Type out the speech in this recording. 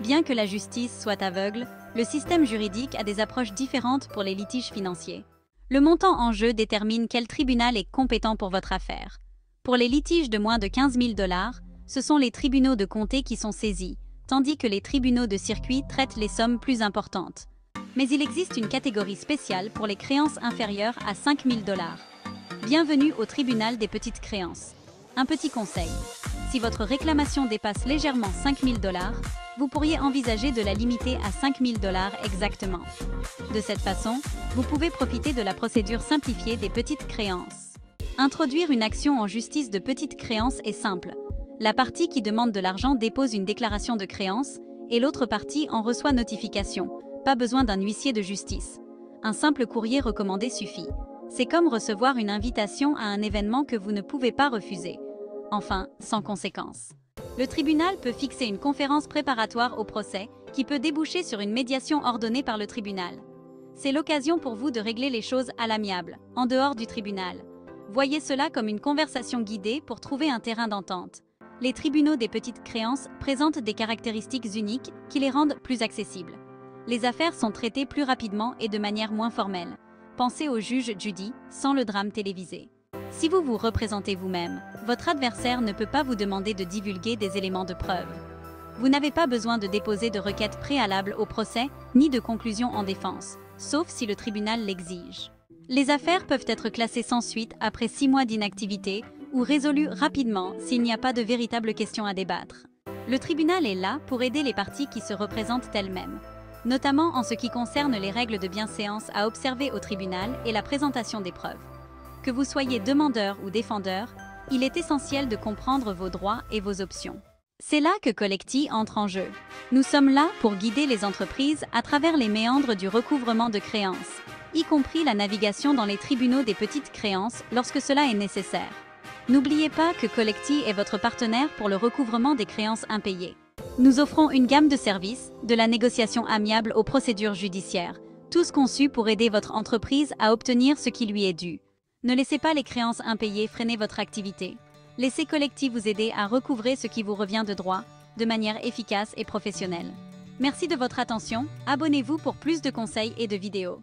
Bien que la justice soit aveugle, le système juridique a des approches différentes pour les litiges financiers. Le montant en jeu détermine quel tribunal est compétent pour votre affaire. Pour les litiges de moins de 15 000 $, ce sont les tribunaux de comté qui sont saisis, tandis que les tribunaux de circuit traitent les sommes plus importantes. Mais il existe une catégorie spéciale pour les créances inférieures à 5 000 $. Bienvenue au tribunal des petites créances. Un petit conseil. Si votre réclamation dépasse légèrement 5 000 $, vous pourriez envisager de la limiter à 5 000 $ exactement. De cette façon, vous pouvez profiter de la procédure simplifiée des petites créances. Introduire une action en justice de petites créances est simple. La partie qui demande de l'argent dépose une déclaration de créance et l'autre partie en reçoit notification. Pas besoin d'un huissier de justice. Un simple courrier recommandé suffit. C'est comme recevoir une invitation à un événement que vous ne pouvez pas refuser. Enfin, sans conséquence. Le tribunal peut fixer une conférence préparatoire au procès qui peut déboucher sur une médiation ordonnée par le tribunal. C'est l'occasion pour vous de régler les choses à l'amiable, en dehors du tribunal. Voyez cela comme une conversation guidée pour trouver un terrain d'entente. Les tribunaux des petites créances présentent des caractéristiques uniques qui les rendent plus accessibles. Les affaires sont traitées plus rapidement et de manière moins formelle. Pensez au juge Judy, sans le drame télévisé. Si vous vous représentez vous-même, votre adversaire ne peut pas vous demander de divulguer des éléments de preuve. Vous n'avez pas besoin de déposer de requête préalable au procès, ni de conclusion en défense, sauf si le tribunal l'exige. Les affaires peuvent être classées sans suite après 6 mois d'inactivité ou résolues rapidement s'il n'y a pas de véritable question à débattre. Le tribunal est là pour aider les parties qui se représentent elles-mêmes, notamment en ce qui concerne les règles de bienséance à observer au tribunal et la présentation des preuves. Que vous soyez demandeur ou défendeur, il est essentiel de comprendre vos droits et vos options. C'est là que Collecti entre en jeu. Nous sommes là pour guider les entreprises à travers les méandres du recouvrement de créances, y compris la navigation dans les tribunaux des petites créances lorsque cela est nécessaire. N'oubliez pas que Collecti est votre partenaire pour le recouvrement des créances impayées. Nous offrons une gamme de services, de la négociation amiable aux procédures judiciaires, tous conçus pour aider votre entreprise à obtenir ce qui lui est dû. Ne laissez pas les créances impayées freiner votre activité. Laissez Collecti vous aider à recouvrer ce qui vous revient de droit, de manière efficace et professionnelle. Merci de votre attention, abonnez-vous pour plus de conseils et de vidéos.